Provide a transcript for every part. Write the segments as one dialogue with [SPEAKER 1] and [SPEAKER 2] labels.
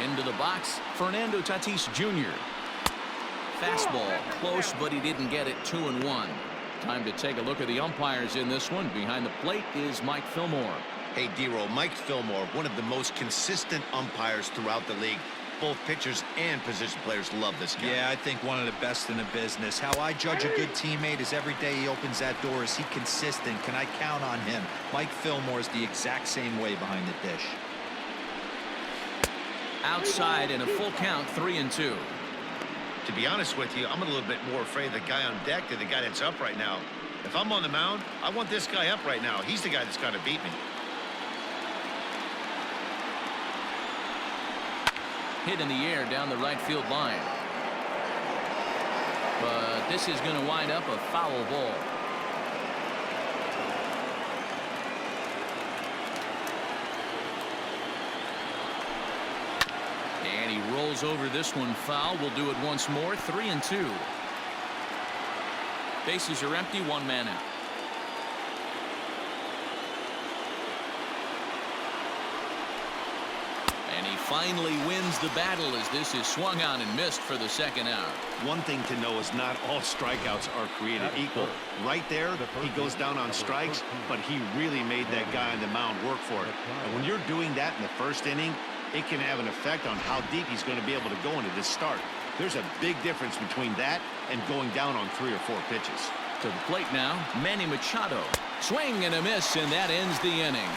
[SPEAKER 1] Into the box, Fernando Tatis Jr. Fastball close, but he didn't get it. 2-1. Time to take a look at the umpires in this one. Behind the plate is Mike Fillmore.
[SPEAKER 2] Hey, D-Roll, Mike Fillmore, one of the most consistent umpires throughout the league. Both pitchers and position players love this guy.
[SPEAKER 3] Yeah, I think one of the best in the business. How I judge a good teammate is every day he opens that door. Is he consistent? Can I count on him? Mike Fillmore is the exact same way behind the dish.
[SPEAKER 1] Outside in a full count, 3-2.
[SPEAKER 2] To be honest with you, I'm a little bit more afraid of the guy on deck than the guy that's up right now. If I'm on the mound, I want this guy up right now. He's the guy that's got to beat me.
[SPEAKER 1] Hit in the air down the right field line. But this is going to wind up a foul ball. And he rolls over this one foul. We'll do it once more. 3-2. Bases are empty. One man out. And he finally wins the battle as this is swung on and missed for the second out.
[SPEAKER 2] One thing to know is not all strikeouts are created equal. Right there, he goes down on strikes, but he really made that guy on the mound work for it. And when you're doing that in the first inning, it can have an effect on how deep he's going to be able to go into this start. There's a big difference between that and going down on 3 or 4 pitches.
[SPEAKER 1] To the plate now, Manny Machado. Swing and a miss, and that ends the inning.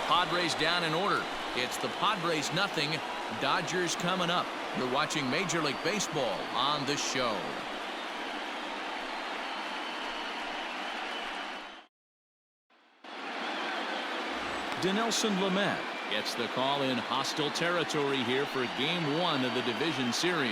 [SPEAKER 1] Padres down in order. It's the Padres nothing, Dodgers coming up. You're watching Major League Baseball on the show. Dinelson Lamet gets the call in hostile territory here for Game 1 of the division series.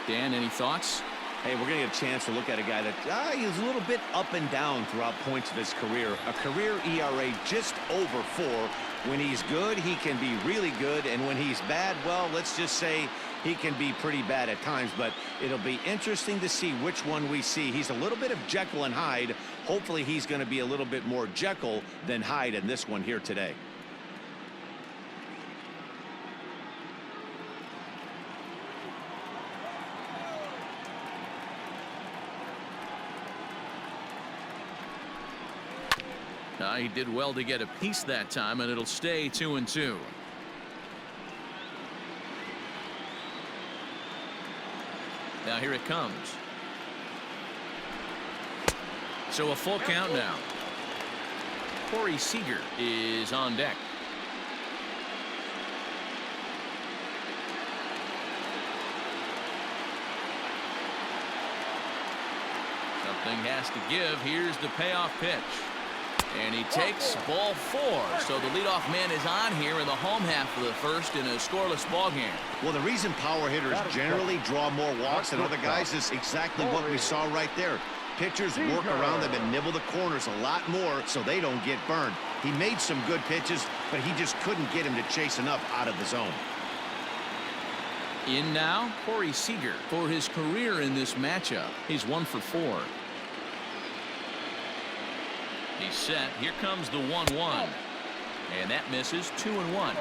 [SPEAKER 1] Dan, any thoughts?
[SPEAKER 2] Hey, we're going to get a chance to look at a guy that he's a little bit up and down throughout points of his career. A career ERA just over 4. When he's good, he can be really good. And when he's bad, well, let's just say he can be pretty bad at times. But it'll be interesting to see which one we see. He's a little bit of Jekyll and Hyde. Hopefully he's going to be a little bit more Jekyll than Hyde in this one here today.
[SPEAKER 1] He did well to get a piece that time, and it'll stay 2-2. Now here it comes. So a full count now. Corey Seager is on deck. Something has to give. Here's the payoff pitch. And he takes ball 4. So the leadoff man is on here in the home half of the first in a scoreless ball game.
[SPEAKER 2] Well, the reason power hitters generally draw more walks than other guys is exactly what we saw right there. Pitchers work around them and nibble the corners a lot more so they don't get burned. He made some good pitches, but he just couldn't get him to chase enough out of the zone.
[SPEAKER 1] In now, Corey Seager for his career in this matchup. He's 1 for 4. He's set. Here comes the 1-1. And that misses. 2-1.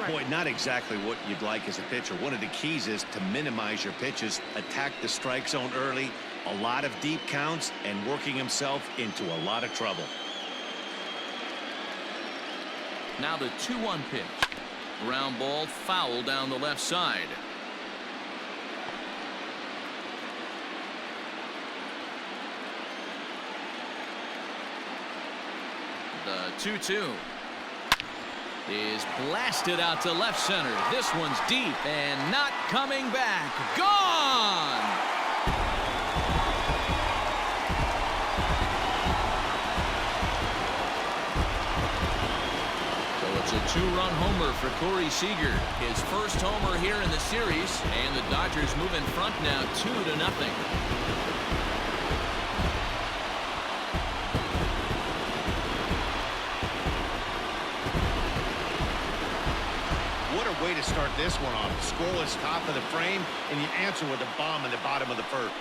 [SPEAKER 2] Boy, not exactly what you'd like as a pitcher. One of the keys is to minimize your pitches, attack the strike zone early, a lot of deep counts, and working himself into a lot of trouble.
[SPEAKER 1] Now the 2-1 pitch. Ground ball, foul down the left side. The 2-2 is blasted out to left center. This one's deep and not coming back. Gone! So it's a 2-run homer for Corey Seager. His first homer here in the series, and the Dodgers move in front now 2-0.
[SPEAKER 2] Way to start this one off. Scoreless top of the frame, and you answer with a bomb in the bottom of the first.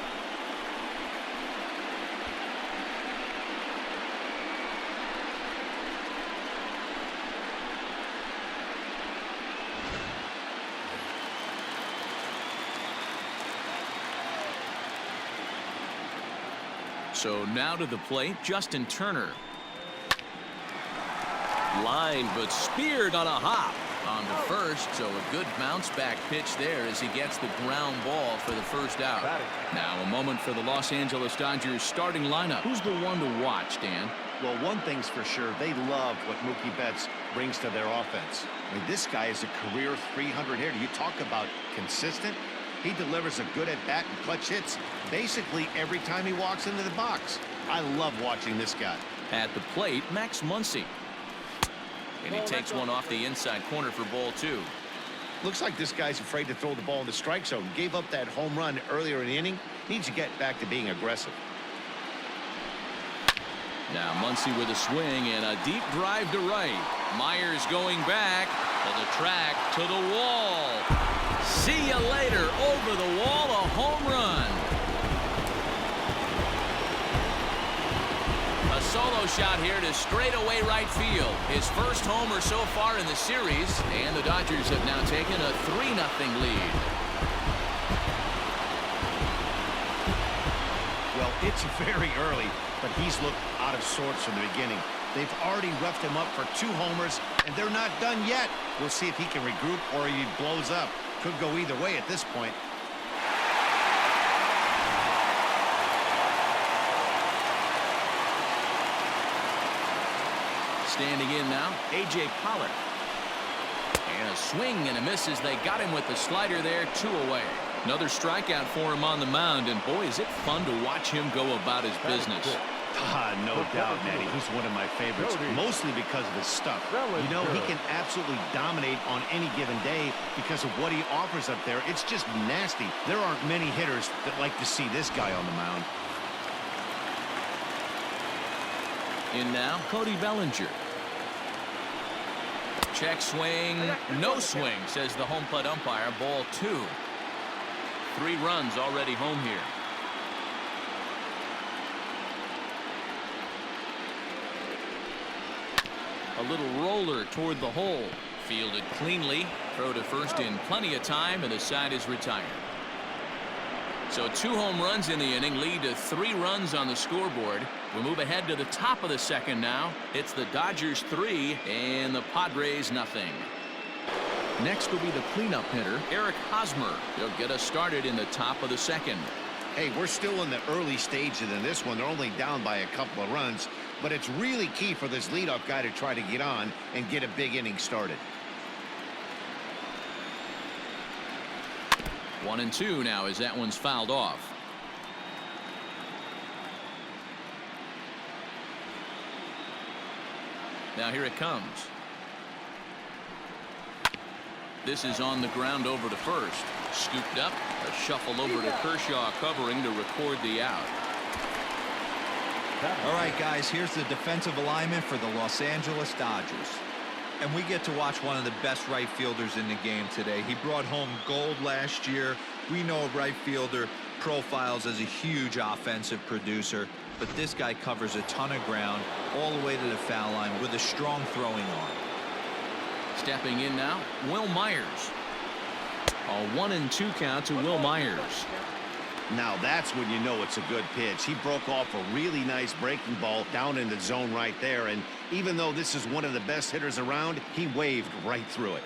[SPEAKER 1] So now to the plate, Justin Turner. Line, but speared on a hop on the first, so a good bounce back pitch there as he gets the ground ball for the first out. Now a moment for the Los Angeles Dodgers starting lineup. Who's the one to watch, Dan?
[SPEAKER 2] Well, one thing's for sure, they love what Mookie Betts brings to their offense. I mean, this guy is a career 300 hitter. You talk about consistent. He delivers a good at-bat and clutch hits basically every time he walks into the box. I love watching this guy.
[SPEAKER 1] At the plate, Max Muncy. And he takes one off the inside corner for ball 2.
[SPEAKER 2] Looks like this guy's afraid to throw the ball in the strike zone. Gave up that home run earlier in the inning. Needs to get back to being aggressive.
[SPEAKER 1] Now Muncy with a swing and a deep drive to right. Myers going back to the track, to the wall. See you later. Over the wall, a home run. A solo shot here to straightaway right field. His first homer so far in the series, and the Dodgers have now taken a 3-0 lead.
[SPEAKER 2] Well, it's very early, but he's looked out of sorts from the beginning. They've already roughed him up for 2 homers, and they're not done yet. We'll see if he can regroup or he blows up. Could go either way at this point.
[SPEAKER 1] Standing in now, A.J. Pollock. And a swing and a miss as they got him with the slider there, 2 away. Another strikeout for him on the mound, and boy, is it fun to watch him go about his business.
[SPEAKER 2] No doubt, Matty. He's one of my favorites, mostly because of his stuff. You know, he can absolutely dominate on any given day because of what he offers up there. It's just nasty. There aren't many hitters that like to see this guy on the mound.
[SPEAKER 1] In now, Cody Bellinger. Check swing, no swing, says the home plate umpire. Ball 2. 3 runs already home here. A little roller toward the hole. Fielded cleanly. Throw to first in plenty of time, and the side is retired. So 2 home runs in the inning lead to 3 runs on the scoreboard. We'll move ahead to the top of the second now. It's the Dodgers 3 and the Padres nothing. Next will be the cleanup hitter, Eric Hosmer. He'll get us started in the top of the second.
[SPEAKER 2] Hey, we're still in the early stages in this one. They're only down by a couple of runs, but it's really key for this leadoff guy to try to get on and get a big inning started.
[SPEAKER 1] 1-2 now as that one's fouled off. Now here it comes. This is on the ground over to first. Scooped up. A shuffle over to Kershaw covering to record the out.
[SPEAKER 3] All right, guys, here's the defensive alignment for the Los Angeles Dodgers. And we get to watch one of the best right fielders in the game today. He brought home gold last year. We know a right fielder profiles as a huge offensive producer, but this guy covers a ton of ground all the way to the foul line with a strong throwing arm.
[SPEAKER 1] Stepping in now, Will Myers. A 1-2 count to Will Myers.
[SPEAKER 2] Now that's when you know it's a good pitch. He broke off a really nice breaking ball down in the zone right there, and even though this is one of the best hitters around, he waved right through it.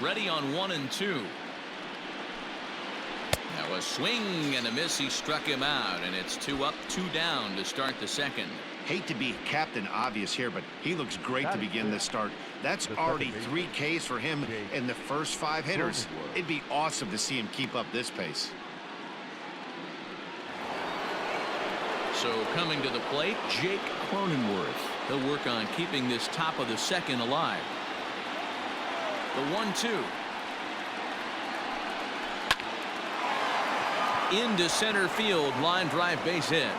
[SPEAKER 1] Ready on 1-2. Now a swing and a miss. He struck him out, and it's 2 up, 2 down to start the second.
[SPEAKER 2] Hate to be Captain Obvious here, but he looks great to begin this start. That's already 3 Ks for him in the first 5 hitters. It'd be awesome to see him keep up this pace.
[SPEAKER 1] So coming to the plate, Jake Cronenworth. He'll work on keeping this top of the second alive. The 1-2. Into center field, line drive, base hit.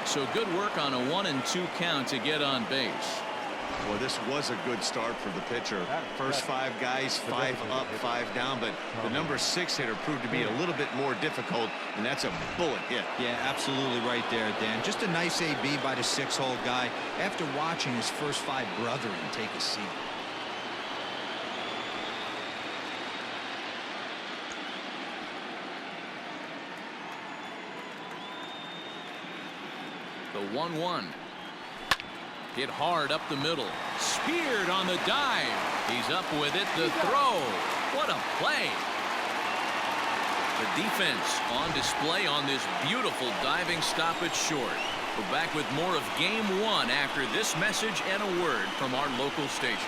[SPEAKER 1] So good work on a 1-2 count to get on base.
[SPEAKER 2] Well, this was a good start for the pitcher. First 5 guys, 5 up, 5 down, but the number 6 hitter proved to be a little bit more difficult, and that's a bullet hit.
[SPEAKER 3] Yeah, absolutely right there, Dan. Just a nice AB by the 6-hole guy after watching his first 5 brethren take a seat.
[SPEAKER 1] The 1-1. Hit hard up the middle. Speared on the dive. He's up with it. The throw. What a play. The defense on display on this beautiful diving stoppage short. We're back with more of Game 1 after this message and a word from our local stations.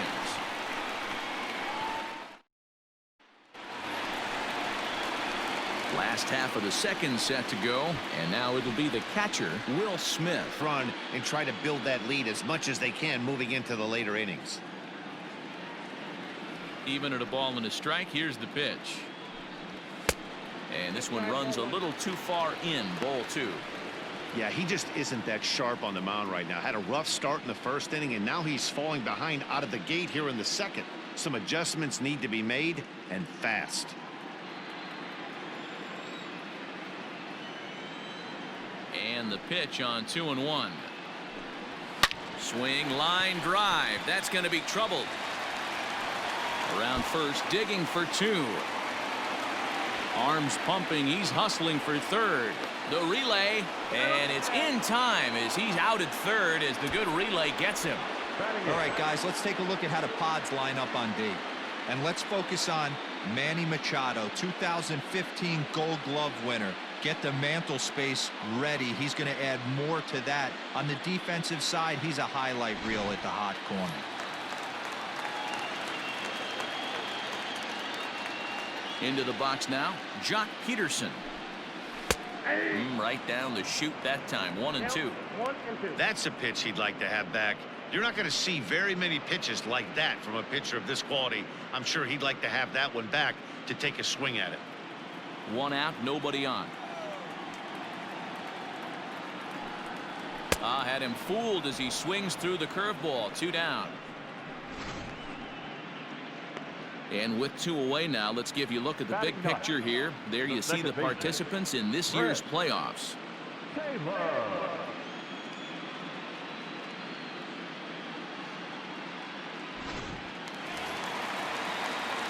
[SPEAKER 1] Last half of the second set to go, and now it'll be the catcher, Will Smith.
[SPEAKER 2] Run and try to build that lead as much as they can moving into the later innings.
[SPEAKER 1] Even at a ball and a strike, here's the pitch. And this one runs a little too far in, ball 2.
[SPEAKER 2] Yeah, he just isn't that sharp on the mound right now. Had a rough start in the first inning, and now he's falling behind out of the gate here in the second. Some adjustments need to be made, and fast.
[SPEAKER 1] And the pitch on 2-1. Swing, line drive. That's going to be trouble. Around first, digging for 2. Arms pumping. He's hustling for third. The relay, and it's in time as he's out at third as the good relay gets him.
[SPEAKER 3] All right, guys, let's take a look at how the Pods line up on D. And let's focus on Manny Machado, 2015 Gold Glove winner. Get the mantle space ready. He's going to add more to that. On the defensive side, he's a highlight reel at the hot corner.
[SPEAKER 1] Into the box now, Jock Peterson. Right down the chute that time, 1-2.
[SPEAKER 2] That's a pitch he'd like to have back. You're not going to see very many pitches like that from a pitcher of this quality. I'm sure he'd like to have that one back to take a swing at it.
[SPEAKER 1] 1 out, nobody on. Had him fooled as he swings through the curveball. 2 down. And with 2 away now, let's give you a look at the big picture here. There you see the participants in this year's playoffs.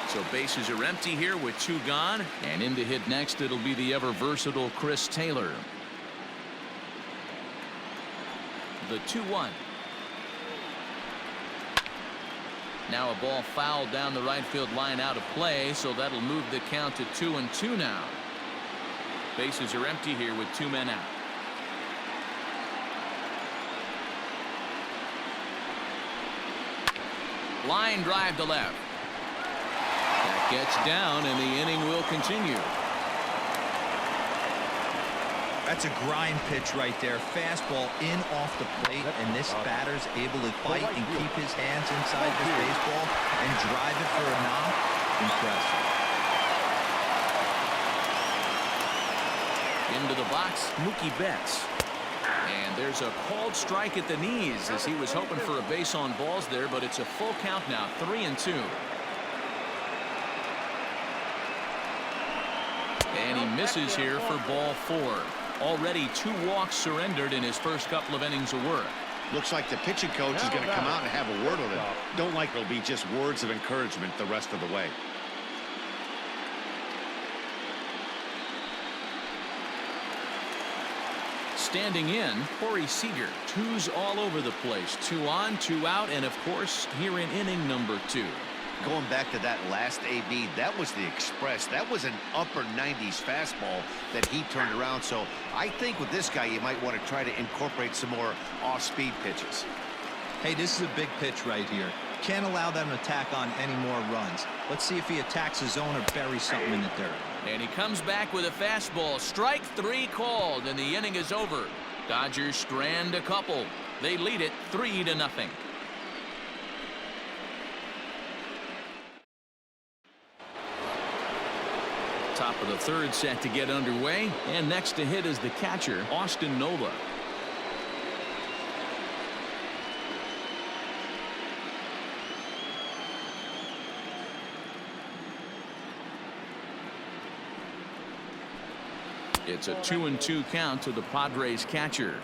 [SPEAKER 1] So bases are empty here with 2 gone. And in to hit next, it'll be the ever versatile Chris Taylor. The 2-1. Now a ball fouled down the right field line out of play, so that'll move the count to 2-2 now. Bases are empty here with 2 men out. Line drive to left. That gets down, and the inning will continue.
[SPEAKER 3] That's a grind pitch right there. Fastball in off the plate, and this batter's able to bite and keep his hands inside this baseball and drive it for a knock. Impressive.
[SPEAKER 1] Into the box, Mookie Betts. And there's a called strike at the knees as he was hoping for a base on balls there, but it's a full count now, 3-2. And he misses here for ball 4. Already 2 walks surrendered in his first couple of innings of work.
[SPEAKER 2] Looks like the pitching coach is going to come out and have a word with him. Don't like it'll be just words of encouragement the rest of the way.
[SPEAKER 1] Standing in, Corey Seager. 2s all over the place. 2 on, 2 out, and of course here in inning number 2.
[SPEAKER 2] Going back to that last AB, that was the express. That was an upper 90s fastball that he turned around. So I think with this guy, you might want to try to incorporate some more off-speed pitches.
[SPEAKER 3] Hey, this is a big pitch right here. Can't allow them to attack on any more runs. Let's see if he attacks his zone or buries something in the dirt.
[SPEAKER 1] And he comes back with a fastball. Strike 3 called, and the inning is over. Dodgers strand a couple. They lead it 3-0. Top of the third set to get underway, and next to hit is the catcher, Austin Nola. It's a 2-2 count to the Padres catcher.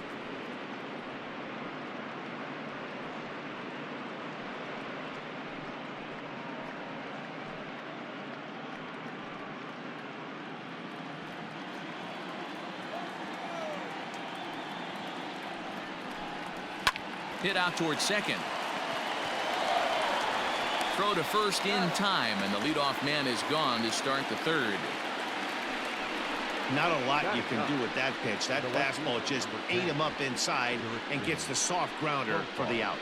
[SPEAKER 1] Hit out towards second. Throw to first in time, and the leadoff man is gone to start the third.
[SPEAKER 2] Not a lot you can do with that pitch. That fastball just ate him up inside and gets the soft grounder for the out.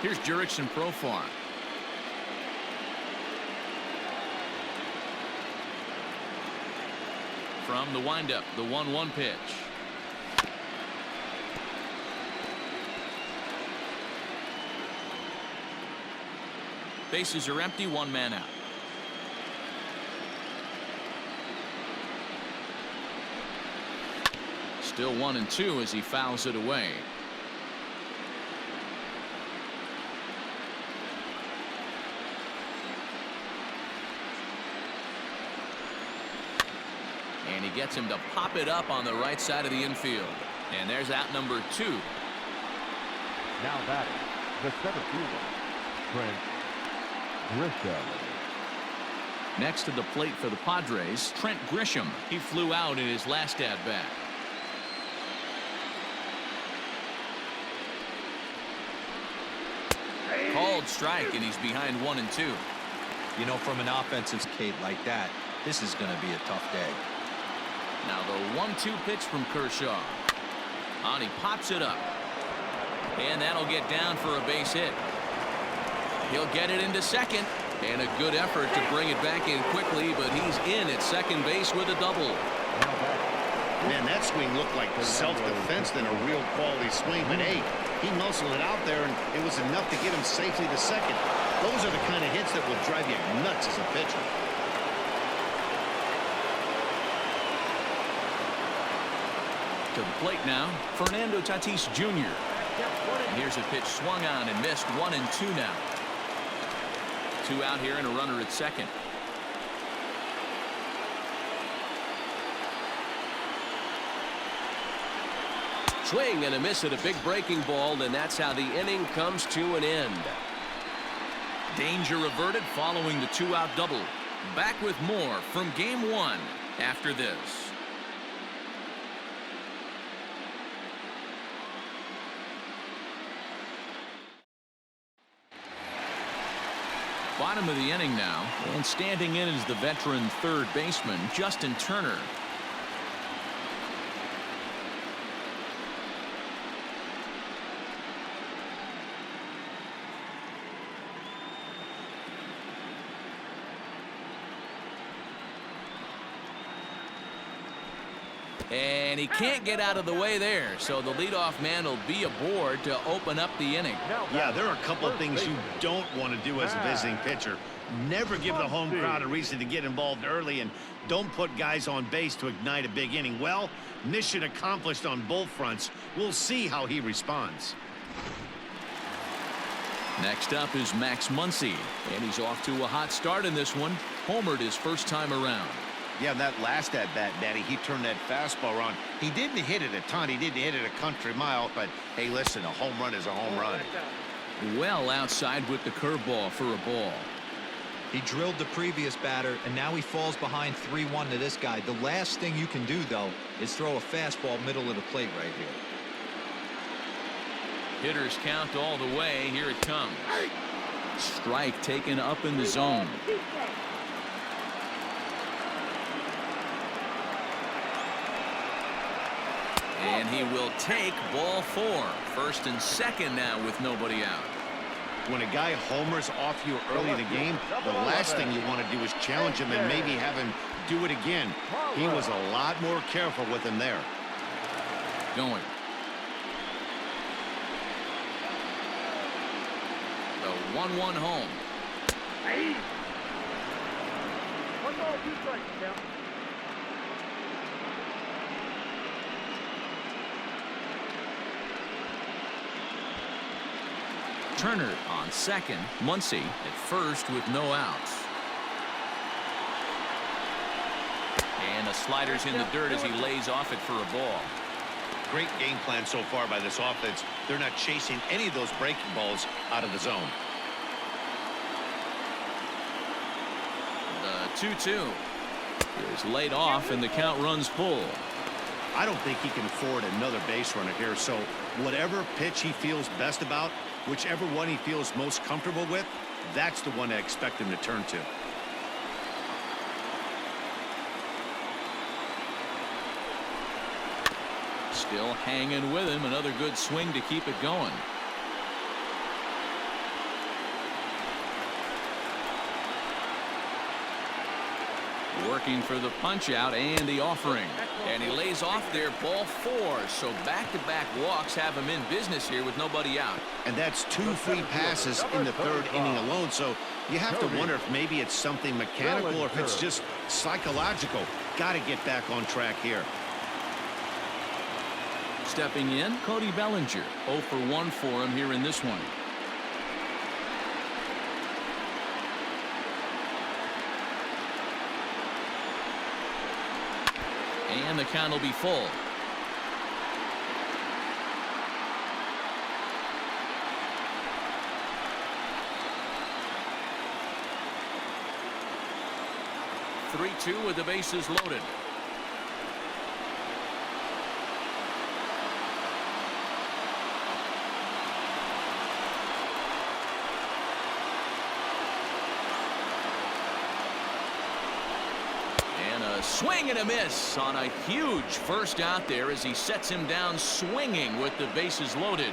[SPEAKER 1] Here's Jurickson Profar. From the windup, the 1-1 pitch. Bases are empty, one man out. Still 1-2 as he fouls it away. And he gets him to pop it up on the right side of the infield. And there's out number 2.
[SPEAKER 4] Now batting, the center fielder, Trent Grisham.
[SPEAKER 1] Next to the plate for the Padres, Trent Grisham. He flew out in his last at-bat. Called strike, and he's behind 1-2.
[SPEAKER 3] You know, from an offensive skate like that, this is going to be a tough day.
[SPEAKER 1] Now the 1-2 pitch from Kershaw. On, he pops it up. And that'll get down for a base hit. He'll get it into second. And a good effort to bring it back in quickly, but he's in at second base with a double.
[SPEAKER 2] Man, that swing looked like self-defense than a real quality swing. But hey, he muscled it out there, and it was enough to get him safely to second. Those are the kind of hits that will drive you nuts as a pitcher.
[SPEAKER 1] To the plate now, Fernando Tatis Jr. And here's a pitch swung on and missed. 1-2 now. 2 out here and a runner at second. Swing and a miss at a big breaking ball, and that's how the inning comes to an end. Danger averted following the 2-out double. Back with more from Game 1 after this. Bottom of the inning now, and standing in is the veteran third baseman, Justin Turner. And he can't get out of the way there, so the leadoff man will be aboard to open up the inning.
[SPEAKER 2] Yeah, there are a couple of things you don't want to do as a visiting pitcher. Never give the home crowd a reason to get involved early, and don't put guys on base to ignite a big inning. Well, mission accomplished on both fronts. We'll see how he responds.
[SPEAKER 1] Next up is Max Muncy, and he's off to a hot start in this one. Homered his first time around.
[SPEAKER 2] Yeah, that last at-bat, Daddy, he turned that fastball around. He didn't hit it a ton. He didn't hit it a country mile. But, hey, listen, a home run is a home run.
[SPEAKER 1] Well outside with the curveball for a ball.
[SPEAKER 3] He drilled the previous batter, and now he falls behind 3-1 to this guy. The last thing you can do, though, is throw a fastball middle of the plate right here.
[SPEAKER 1] Hitters count all the way. Here it comes. Strike taken up in the zone. And he will take ball 4. First and second now with nobody out.
[SPEAKER 2] When a guy homers off you early in the game, the last thing you want to do is challenge him and maybe have him do it again. He was a lot more careful with him there.
[SPEAKER 1] Going. The 1-1 home.
[SPEAKER 4] Hey. 1 ball, 2 strikes now.
[SPEAKER 1] Turner on second. Muncy at first with no outs. And the slider's in the dirt as he lays off it for a ball.
[SPEAKER 2] Great game plan so far by this offense. They're not chasing any of those breaking balls out of the zone.
[SPEAKER 1] The 2-2 is laid off and the count runs full.
[SPEAKER 2] I don't think he can afford another base runner here. So whatever pitch he feels best about, whichever one he feels most comfortable with, that's the one I expect him to turn to.
[SPEAKER 1] Still hanging with him. Another good swing to keep it going. Working for the punch out and the offering. And he lays off there, ball 4. So back-to-back walks have him in business here with nobody out.
[SPEAKER 2] And that's 2 free passes in the 3rd inning alone. So you have to wonder if maybe it's something mechanical or if it's just psychological. Got to get back on track here.
[SPEAKER 1] Stepping in, Cody Bellinger. 0 for 1 for him here in this one. And the count will be full. Three-2 with the bases loaded. A swing and a miss on a huge first out there as he sets him down swinging with the bases loaded.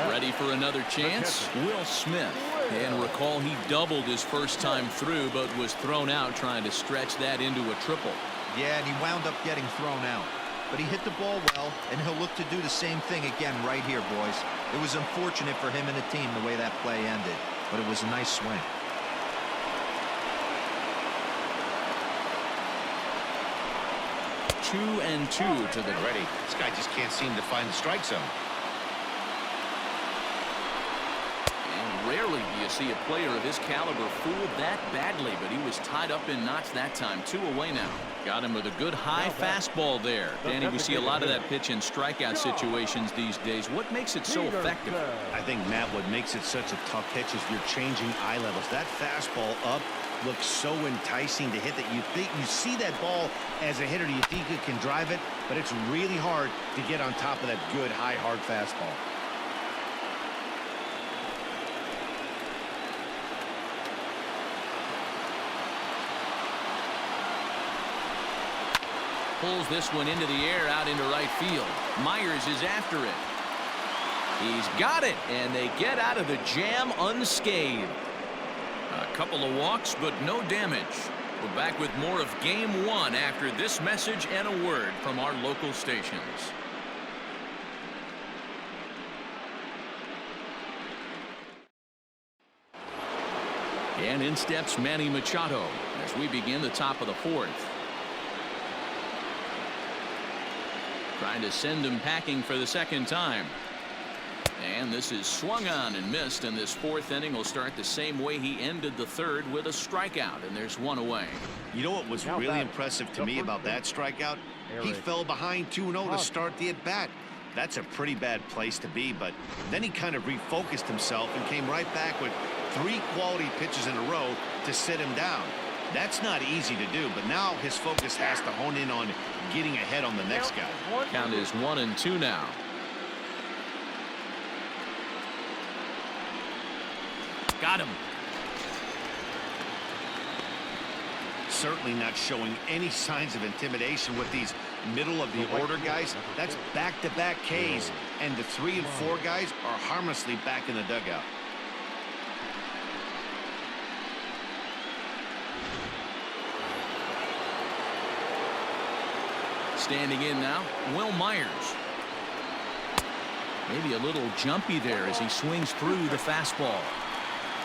[SPEAKER 1] Ready for another chance? Will Smith. And recall he doubled his first time through but was thrown out trying to stretch that into a triple.
[SPEAKER 3] Yeah, and he wound up getting thrown out. But he hit the ball well, and he'll look to do the same thing again right here, boys. It was unfortunate for him and the team the way that play ended, but it was a nice swing.
[SPEAKER 1] 2-2 to the
[SPEAKER 2] ready. This guy just can't seem to find the strike zone.
[SPEAKER 1] And rarely do you see a player of his caliber fooled that badly, but he was tied up in knots that time. 2 away now. Got him with a good high fastball there. Danny, we see a lot of that pitch in strikeout situations these days. What makes it so effective?
[SPEAKER 2] I think, Matt, what makes it such a tough pitch is you're changing eye levels. That fastball up looks so enticing to hit that you think you see that ball as a hitter, you think you can drive it, but it's really hard to get on top of that good high hard fastball.
[SPEAKER 1] Pulls this one into the air out into right field. Myers is after it. He's got it, and they get out of the jam unscathed. A couple of walks, but no damage. We're back with more of Game 1 after this message and a word from our local stations. And in steps Manny Machado as we begin the top of the 4th. Trying to send him packing for the 2nd time. And this is swung on and missed, and this 4th inning will start the same way he ended the 3rd with a strikeout, and there's 1 away.
[SPEAKER 2] You know what was really impressive to me about that strikeout? He fell behind 2-0 to start the at-bat. That's a pretty bad place to be, but then he kind of refocused himself and came right back with 3 quality pitches in a row to sit him down. That's not easy to do, but now his focus has to hone in on getting ahead on the next guy.
[SPEAKER 1] Count is 1-2 now. Got him.
[SPEAKER 2] Certainly not showing any signs of intimidation with these middle of the order guys. That's back-to-back Ks, and the 3 and 4 guys are harmlessly back in the dugout.
[SPEAKER 1] Standing in now, Will Myers. Maybe a little jumpy there as he swings through the fastball.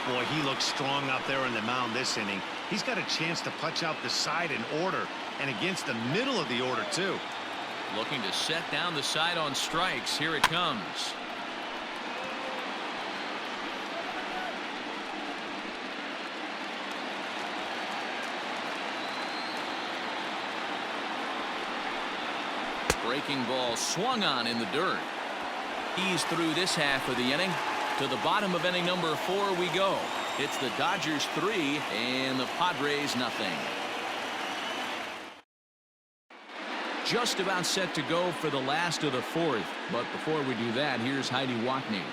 [SPEAKER 2] Boy, he looks strong out there on the mound this inning. He's got a chance to punch out the side in order, and against the middle of the order, too.
[SPEAKER 1] Looking to set down the side on strikes. Here it comes. Breaking ball swung on in the dirt. He's through this half of the inning. To the bottom of inning number 4 we go. It's the Dodgers 3 and the Padres nothing. just about set to go for the last of the fourth. But before we do that, here's Heidi Watney.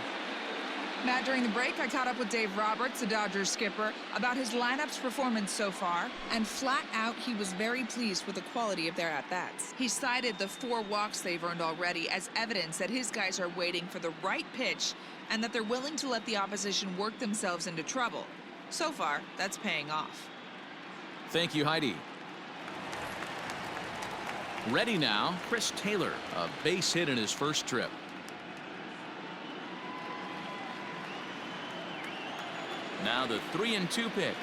[SPEAKER 5] Matt, during the break, I caught up with Dave Roberts, the Dodgers skipper, about his lineup's performance so far, and flat out, he was very pleased with the quality of their at-bats. He cited the 4 walks they've earned already as evidence that his guys are waiting for the right pitch and that they're willing to let the opposition work themselves into trouble. So far, that's paying off.
[SPEAKER 1] Thank you, Heidi. Ready now, Chris Taylor, a base hit in his first trip. Now the 3-2 pitch.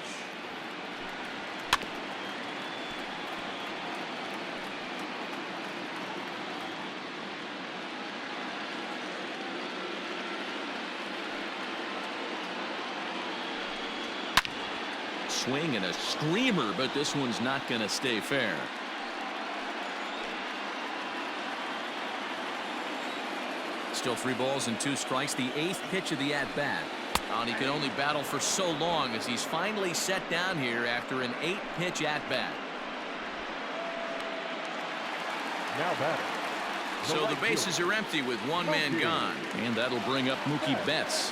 [SPEAKER 1] Swing and a screamer, but this one's not going to stay fair. Still 3 balls and 2 strikes. The 8th pitch of the at-bat. And he can only battle for so long as he's finally set down here after an 8-pitch at-bat.
[SPEAKER 4] Now batting.
[SPEAKER 1] So the bases are empty with 1 man gone. And that'll bring up Mookie Betts.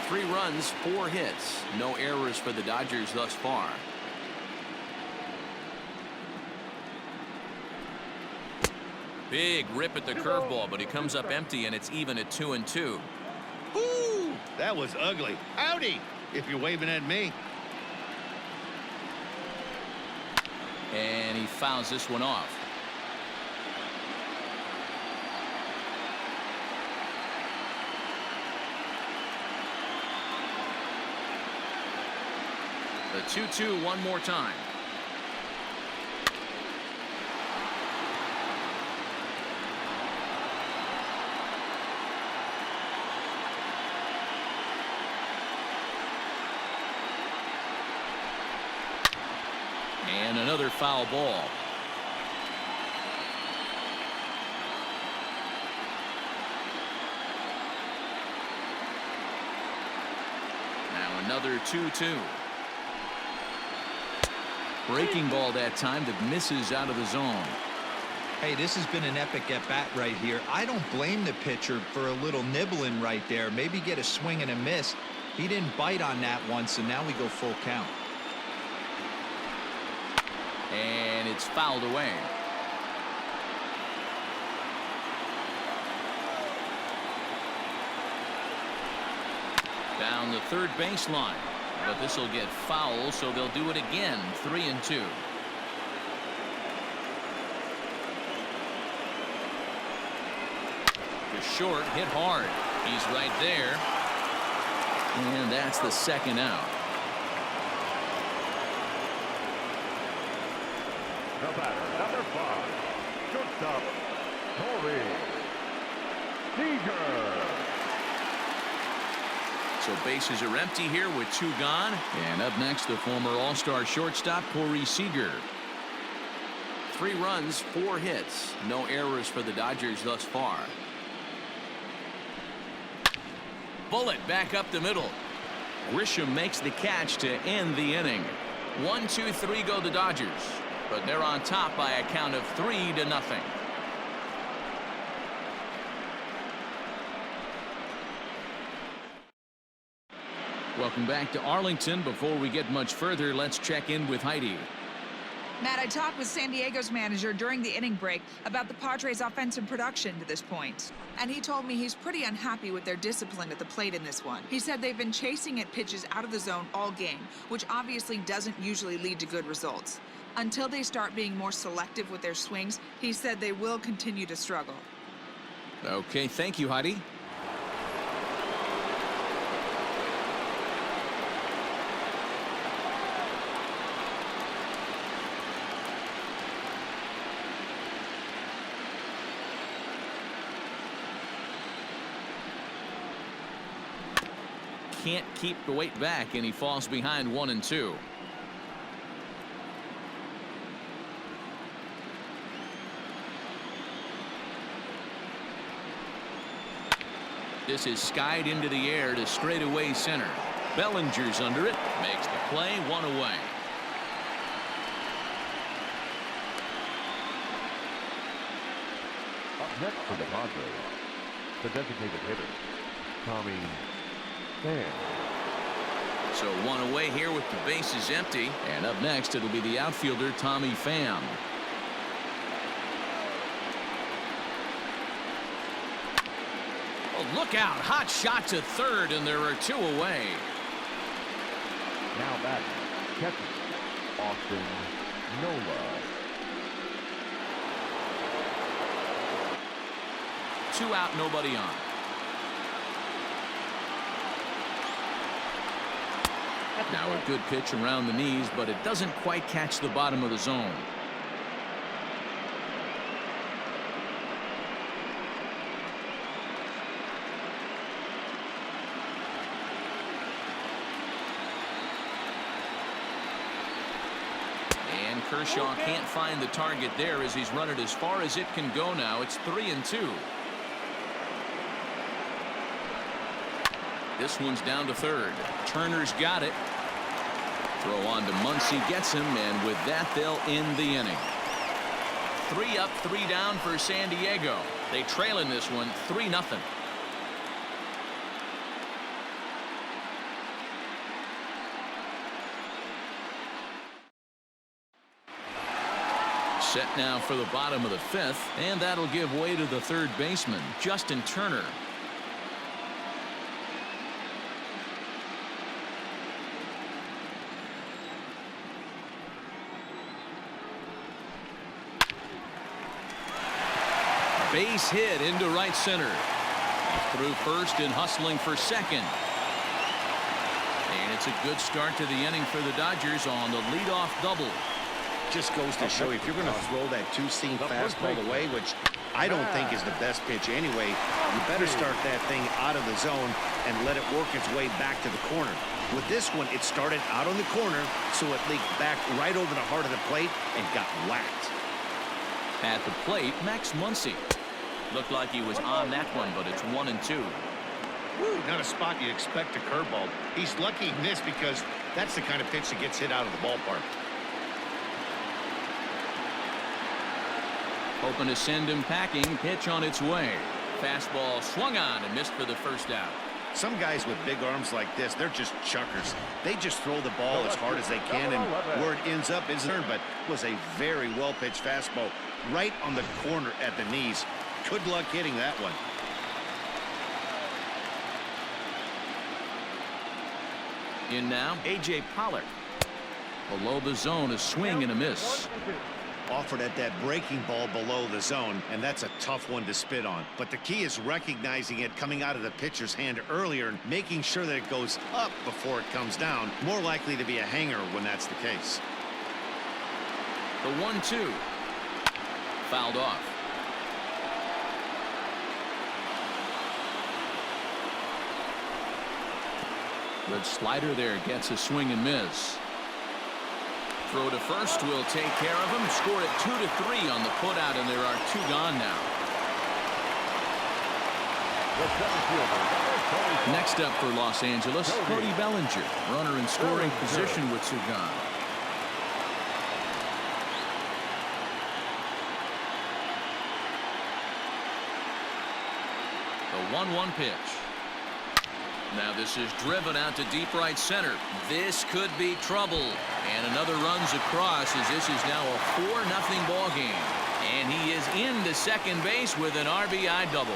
[SPEAKER 1] 3 runs, 4 hits. No errors for the Dodgers thus far. Big rip at the curveball, but he comes up empty, and it's even at 2-2.
[SPEAKER 2] Woo! That was ugly. Howdy, if you're waving at me.
[SPEAKER 1] And he fouls this one off. The 2-2 one more time. And another foul ball. Now another 2-2. Breaking ball that time that misses out of the zone.
[SPEAKER 3] Hey, this has been an epic at-bat right here. I don't blame the pitcher for a little nibbling right there. Maybe get a swing and a miss. He didn't bite on that one, so now we go full count.
[SPEAKER 1] And it's fouled away. Down the third baseline. But this will get foul, so they'll do it again. 3-2. To short, hit hard. He's right there. And that's the second out.
[SPEAKER 4] The batter, number 5, shortstop, Corey Seager.
[SPEAKER 1] So bases are empty here with 2 gone. And up next, the former All-Star shortstop, Corey Seager. 3 runs, 4 hits. No errors for the Dodgers thus far. Bullet back up the middle. Grisham makes the catch to end the inning. 1-2-3 go the Dodgers. But they're on top by a count of 3-0. Welcome back to Arlington. Before we get much further, let's check in with Heidi.
[SPEAKER 5] Matt, I talked with San Diego's manager during the inning break about the Padres' offensive production to this point. And he told me he's pretty unhappy with their discipline at the plate in this one. He said they've been chasing at pitches out of the zone all game, which obviously doesn't usually lead to good results. Until they start being more selective with their swings, he said they will continue to struggle.
[SPEAKER 1] Okay, thank you, Heidi. Can't keep the weight back, and he falls behind 1-2. This is skied into the air to straightaway center. Bellinger's under it, makes the play, 1 away.
[SPEAKER 4] Up next for the Padres, the designated hitter, Tommy Pham.
[SPEAKER 1] So one away here with the bases empty. And up next, it'll be the outfielder, Tommy Pham. Oh, look out. Hot shot to third, and there are two away.
[SPEAKER 4] Now batting, catcher, Austin Nola.
[SPEAKER 1] Two out, nobody on. Now a good pitch around the knees, but it doesn't quite catch the bottom of the zone. And Kershaw can't find the target there as he's run it as far as it can go now. It's 3-2. This one's down to third. Turner's got it. Throw on to Muncy, gets him, and with that, they'll end the inning. 3 up, 3 down for San Diego. They trail in this one 3-0. Set now for the bottom of the 5th, and that'll give way to the third baseman, Justin Turner. Base hit into right center. Through first and hustling for second. And it's a good start to the inning for the Dodgers on the leadoff double.
[SPEAKER 2] Just goes to show you, if you're going to throw that two-seam fastball away, which I don't think is the best pitch anyway, you better start that thing out of the zone and let it work its way back to the corner. With this one, it started out on the corner, so it leaked back right over the heart of the plate and got whacked.
[SPEAKER 1] At the plate, Max Muncy. Looked like he was on that one, but it's 1-2.
[SPEAKER 2] Woo, not a spot you'd expect a curveball. He's lucky he missed because that's the kind of pitch that gets hit out of the ballpark.
[SPEAKER 1] Hoping to send him packing. Pitch on its way. Fastball swung on and missed for the first out.
[SPEAKER 2] Some guys with big arms like this, they're just chuckers. They just throw the ball as hard as they can, and where it ends up is there, but it was a very well-pitched fastball right on the corner at the knees. Good luck hitting that one.
[SPEAKER 1] In now, A.J. Pollard. Below the zone, a swing and a miss.
[SPEAKER 2] Offered at that breaking ball below the zone, and that's a tough one to spit on. But the key is recognizing it coming out of the pitcher's hand earlier and making sure that it goes up before it comes down. More likely to be a hanger when that's the case.
[SPEAKER 1] The 1-2. Fouled off. Good slider there, gets a swing and miss. Throw to first will take care of him. Scored at 2-3 on the putout, and there are 2 gone now. Next up for Los Angeles, Cody Bellinger, runner in scoring position with 2 gone. The 1-1 pitch. Now this is driven out to deep right center. This could be trouble. And another runs across as this is now a 4-0 ball game. And he is into second base with an RBI double.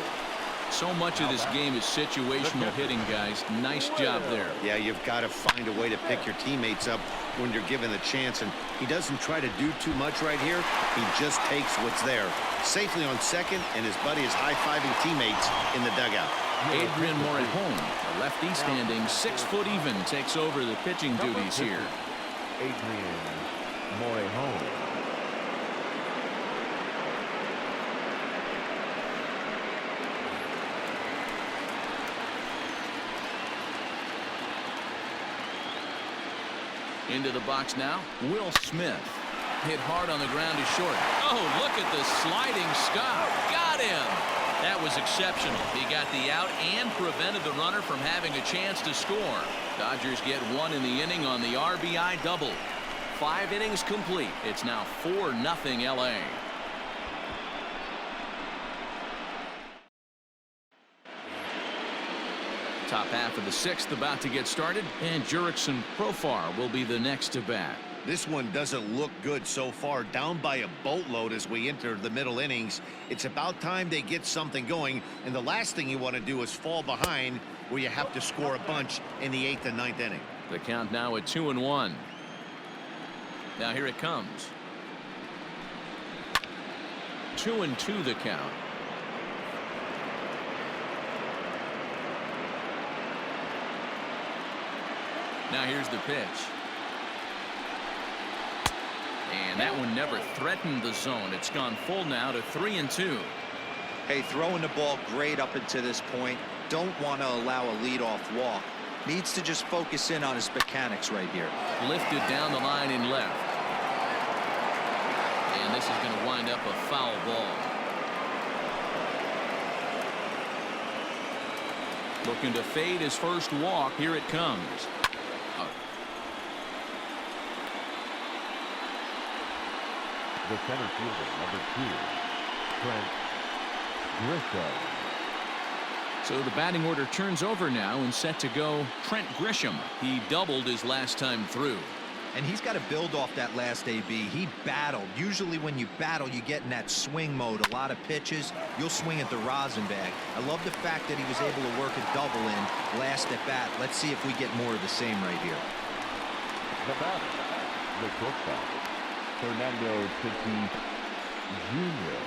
[SPEAKER 1] So much of this game is situational hitting, guys. Nice job there.
[SPEAKER 2] Yeah, you've got to find a way to pick your teammates up when you're given the chance. And he doesn't try to do too much right here. He just takes what's there. Safely on second, and his buddy is high-fiving teammates in the dugout.
[SPEAKER 1] Adrian Morejon, a lefty standing 6 foot even, takes over the pitching duties here.
[SPEAKER 4] Adrian Morejon.
[SPEAKER 1] Into the box now, Will Smith. Hit hard on the ground to short. Oh, look at the sliding stop. Got him. That was exceptional. He got the out and prevented the runner from having a chance to score. Dodgers get 1 in the inning on the RBI double. 5 innings complete. It's now 4-0 LA. Top half of the 6th about to get started, and Jurickson Profar will be the next to bat.
[SPEAKER 2] This one doesn't look good so far. Down by a boatload as we enter the middle innings. It's about time they get something going, and the last thing you want to do is fall behind where you have to score a bunch in the 8th and 9th inning.
[SPEAKER 1] The count now at 2-1. Now here it comes. 2-2 the count. Now here's the pitch. And that one never threatened the zone. It's gone full now to 3-2.
[SPEAKER 3] Hey, throwing the ball great up until this point. Don't want to allow a leadoff walk. Needs to just focus in on his mechanics right here.
[SPEAKER 1] Lifted down the line in left. And this is going to wind up a foul ball. Looking to fade his first walk. Here it comes.
[SPEAKER 4] The center fielder, number 2, Trent Grisham.
[SPEAKER 1] So the batting order turns over now and set to go Trent Grisham. He doubled his last time through.
[SPEAKER 3] And he's got to build off that last AB. He battled. Usually when you battle, you get in that swing mode. A lot of pitches, you'll swing at the rosin bag. I love the fact that he was able to work a double in last at bat. Let's see if we get more of the same right here.
[SPEAKER 4] The batter, the shortstop, Fernando Tatis Jr.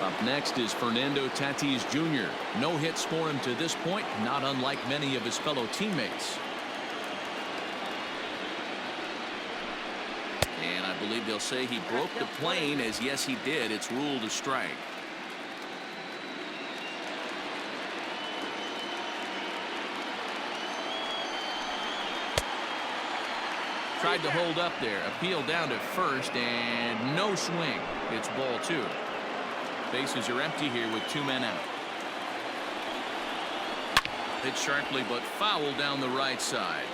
[SPEAKER 1] Up next is Fernando Tatis Jr. No hits for him to this point, not unlike many of his fellow teammates. And I believe they'll say he broke the plane, as yes he did. It's ruled a strike. Tried to hold up there. Appeal down to first, and no swing. It's ball 2. Bases are empty here with 2 men out. Hit sharply but foul down the right side.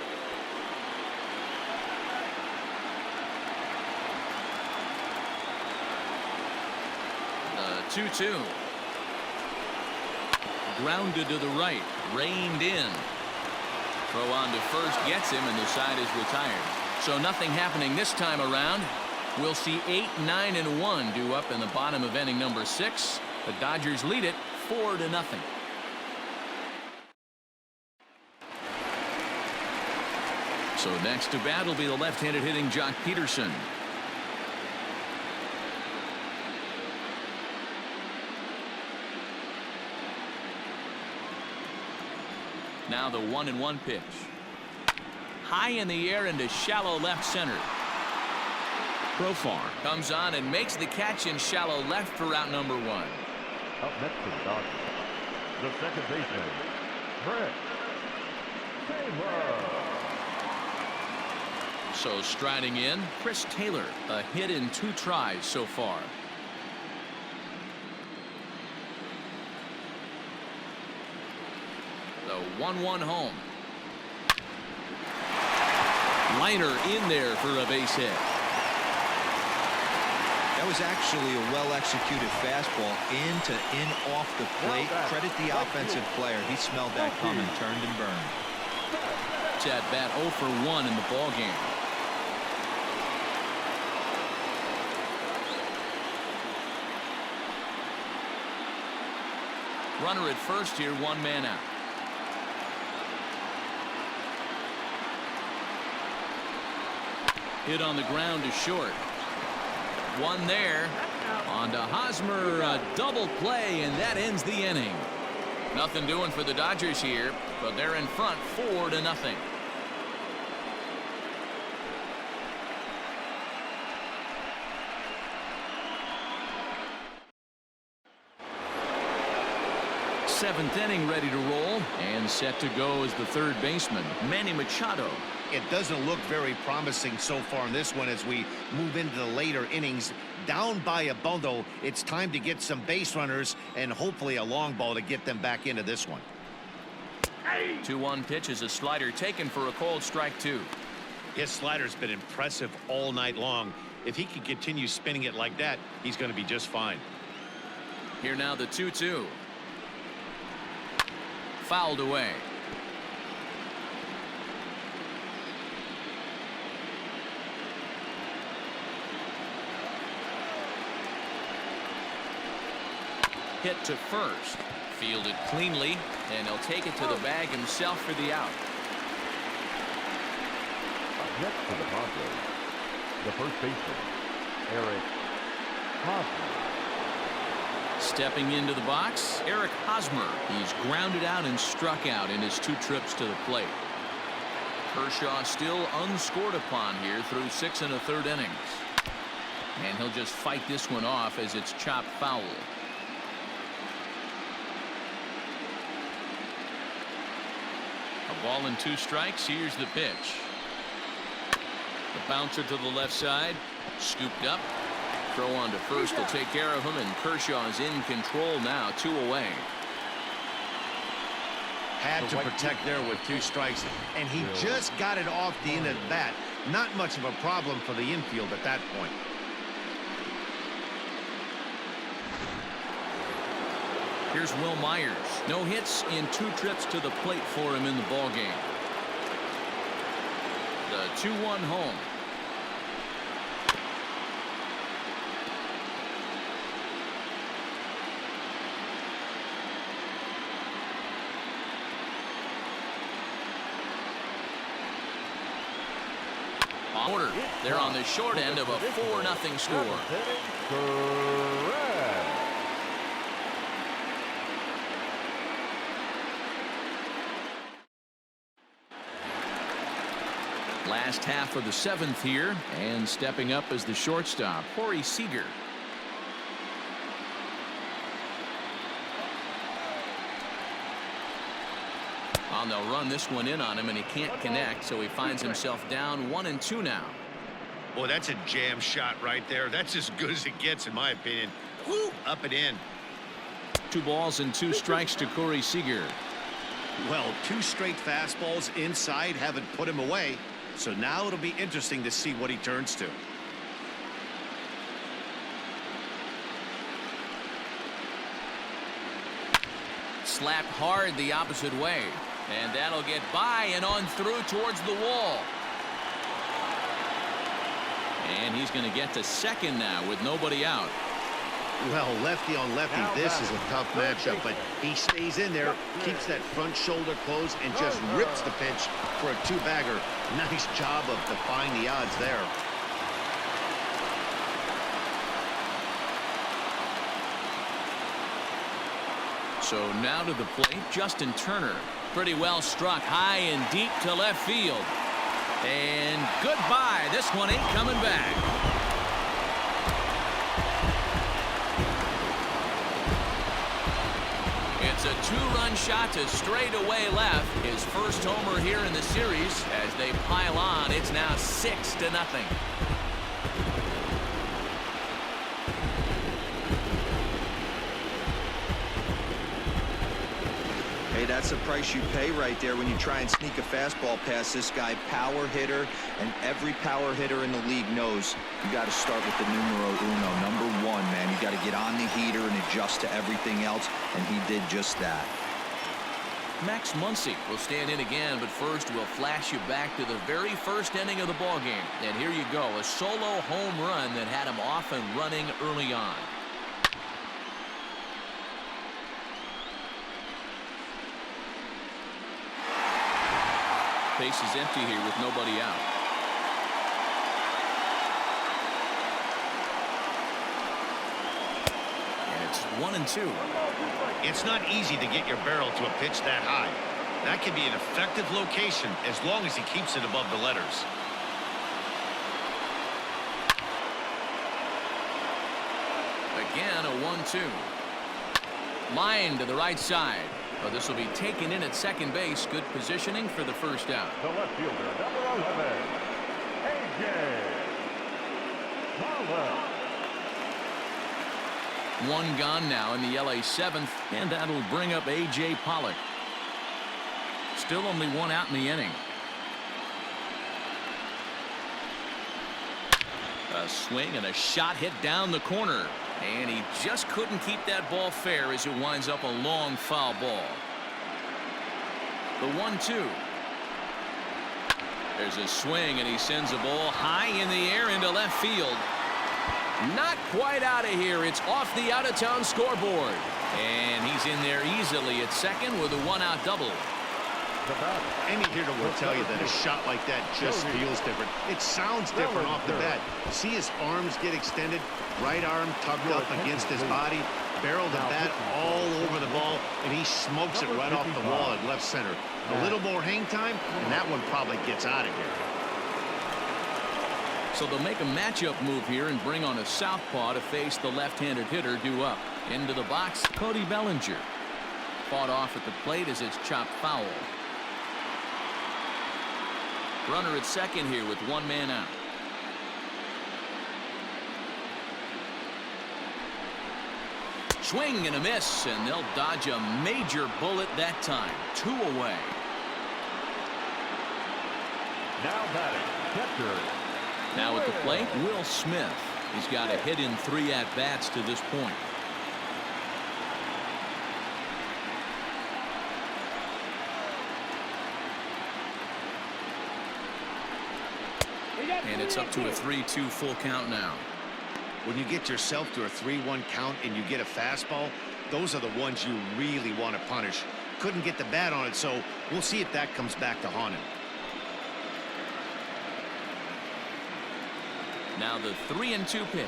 [SPEAKER 1] The 2-2. Grounded to the right. Reined in. Throw on to first gets him, and the side is retired. So nothing happening this time around. We'll see 8, 9, and 1 due up in the bottom of inning number 6. The Dodgers lead it 4-0. So next to bat will be the left-handed hitting Jock Peterson. Now the 1-1 pitch. High in the air into shallow left center. Profar comes on and makes the catch in shallow left for out number 1.
[SPEAKER 4] Up next to the Dodgers, the second baseman, Brett Taylor.
[SPEAKER 1] So striding in, Chris Taylor, a hit in 2 tries so far. The 1-1 home. Liner in there for a base hit.
[SPEAKER 3] That was actually a well-executed fastball in off the plate. Credit the offensive player. He smelled that coming, turned and burned.
[SPEAKER 1] It's at bat 0 for 1 in the ball game. Runner at first here, 1 man out. Hit on the ground to short. 1 there. On to Hosmer, a double play, and that ends the inning. Nothing doing for the Dodgers here, but they're in front 4-0. Seventh inning ready to roll, and set to go as the third baseman, Manny Machado.
[SPEAKER 2] It doesn't look very promising so far in this one as we move into the later innings. Down by a bundle, it's time to get some base runners and hopefully a long ball to get them back into this one.
[SPEAKER 1] 2-1 pitch is a slider taken for a called strike 2.
[SPEAKER 2] His slider's been impressive all night long. If he can continue spinning it like that, he's going to be just fine.
[SPEAKER 1] Here now the 2-2. fouled away. Hit to first. Fielded cleanly, and he'll take it to the bag himself for the out.
[SPEAKER 4] Next to the Padres, the first baseman, Eric Hosmer.
[SPEAKER 1] Stepping into the box, Eric Hosmer. He's grounded out and struck out in his 2 trips to the plate. Kershaw still unscored upon here through 6 1/3 innings. And he'll just fight this one off as it's chopped foul. A ball and 2 strikes. Here's the pitch. The bouncer to the left side. Scooped up. Throw on to first will take care of him, and Kershaw is in control now, 2 away.
[SPEAKER 2] Had to protect there with 2 strikes, and he just got it off the end of the bat. Not much of a problem for the infield at that point.
[SPEAKER 1] Here's Will Myers. No hits in 2 trips to the plate for him in the ballgame. The 2-1 home. Order. They're on the short end of a 4-0 score. Last half of the 7th here, and stepping up as the shortstop, Corey Seager. Well, they'll run this one in on him, and he can't connect, so he finds himself down 1-2 now.
[SPEAKER 2] Boy, that's a jam shot right there. That's as good as it gets, in my opinion. Woo, up and in.
[SPEAKER 1] 2 balls and 2 strikes to Corey Seager.
[SPEAKER 2] Well, 2 straight fastballs inside haven't put him away. So now it'll be interesting to see what he turns to.
[SPEAKER 1] Slapped hard the opposite way. And that'll get by and on through towards the wall. And he's going to get to second now with nobody out.
[SPEAKER 2] Well, lefty on lefty, this is a tough matchup, but he stays in there, keeps that front shoulder closed, and just rips the pitch for a 2-bagger. Nice job of defying the odds there.
[SPEAKER 1] So now to the plate, Justin Turner. Pretty well struck high and deep to left field. And goodbye. This one ain't coming back. It's a 2-run shot to straightaway left. His first homer here in the series. As they pile on, it's now 6-0.
[SPEAKER 3] Hey, that's the price you pay right there when you try and sneak a fastball past this guy. Power hitter, and every power hitter in the league knows you got to start with the numero uno, number 1, man. You got to get on the heater and adjust to everything else, and he did just that.
[SPEAKER 1] Max Muncy will stand in again, but first we'll flash you back to the very first inning of the ballgame. And here you go, a solo home run that had him off and running early on. Base is empty here with nobody out. And it's 1-2.
[SPEAKER 2] It's not easy to get your barrel to a pitch that high. That can be an effective location as long as he keeps it above the letters.
[SPEAKER 1] Again, a 1-2. Line to the right side. Well, this will be taken in at second base. Good positioning for the first out.
[SPEAKER 4] The left fielder, number 11, A.J. Pollock.
[SPEAKER 1] 1 gone now in the LA 7th, and that'll bring up A.J. Pollock. Still only 1 out in the inning. A swing and a shot hit down the corner. And he just couldn't keep that ball fair as it winds up a long foul ball. The 1-2. There's a swing, and he sends a ball high in the air into left field. Not quite out of here. It's off the out-of-town scoreboard. And he's in there easily at second with a one-out double.
[SPEAKER 2] Any hitter will tell you that a shot like that just feels different. It sounds different off the bat. See his arms get extended, right arm tugged up against his body, barrel the bat all over the ball, and he smokes it right off the wall at left center. A little more hang time, and that one probably gets out of here.
[SPEAKER 1] So they'll make a matchup move here and bring on a southpaw to face the left-handed hitter due up. Into the box, Cody Bellinger. Fought off at the plate as it's chopped foul. Runner at second here with one man out. Swing and a miss, and they'll dodge a major bullet that time. 2 away.
[SPEAKER 4] Now batting, catcher.
[SPEAKER 1] Now at the plate, Will Smith. He's got a hit in 3 at-bats to this point. And it's up to a 3-2 full count now.
[SPEAKER 2] When you get yourself to a 3-1 count and you get a fastball, those are the ones you really want to punish. Couldn't get the bat on it, so we'll see if that comes back to haunt him.
[SPEAKER 1] Now the 3-2 pitch.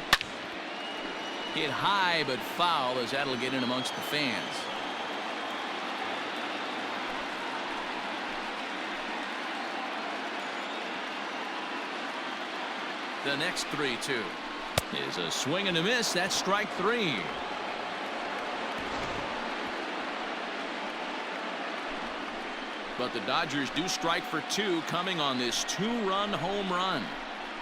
[SPEAKER 1] Hit high but foul as that'll get in amongst the fans. The next 3-2 is a swing and a miss. That's strike 3. But the Dodgers do strike for 2 coming on this 2-run home run.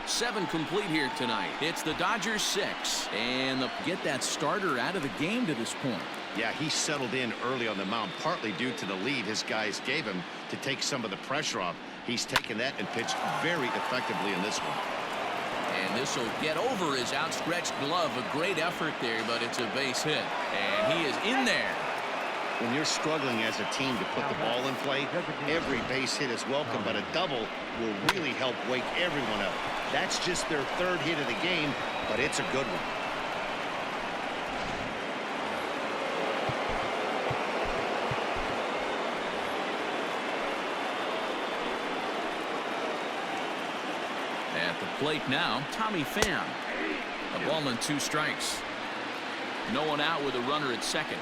[SPEAKER 1] 7 complete here tonight. It's the Dodgers 6, and they'll get that starter out of the game to this point.
[SPEAKER 2] Yeah, he settled in early on the mound, partly due to the lead his guys gave him to take some of the pressure off. He's taken that and pitched very effectively in this one.
[SPEAKER 1] And this will get over his outstretched glove. A great effort there, but it's a base hit. And he is in there.
[SPEAKER 2] When you're struggling as a team to put the ball in play, every base hit is welcome, but a double will really help wake everyone up. That's just their 3rd hit of the game, but it's a good one.
[SPEAKER 1] At the plate now, Tommy Pham. A ball and 2 strikes. No one out with a runner at second.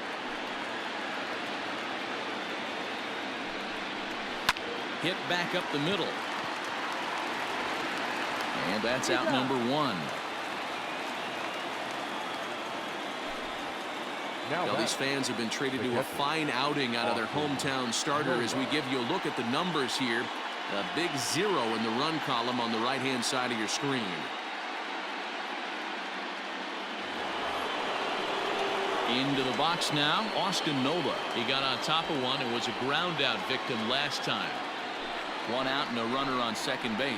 [SPEAKER 1] Hit back up the middle. And that's out number 1. Well, these fans have been treated to a fine outing out of their hometown starter as we give you a look at the numbers here. A big 0 in the run column on the right-hand side of your screen. Into the box now, Austin Nola. He got on top of one and was a ground-out victim last time. 1 out and a runner on second base.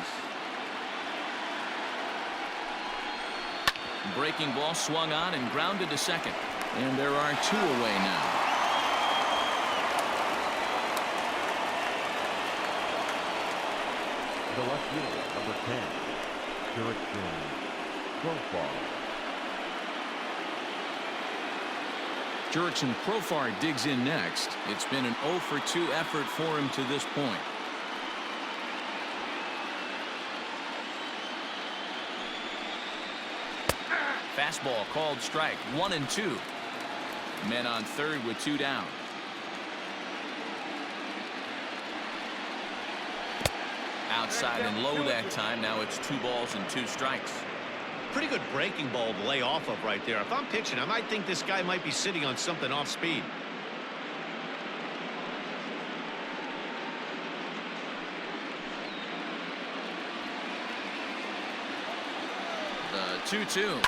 [SPEAKER 1] Breaking ball swung on and grounded to second. And there are 2 away now.
[SPEAKER 4] The left fielder, number 10,
[SPEAKER 1] Jurickson Profar digs in next. It's been an 0 for 2 effort for him to this point. Fastball called strike. 1-2. Men on third with 2 down. Outside and low that time. Now it's 2 balls and 2 strikes.
[SPEAKER 2] Pretty good breaking ball to lay off of right there. If I'm pitching, I might think this guy might be sitting on something off speed.
[SPEAKER 1] The 2-2.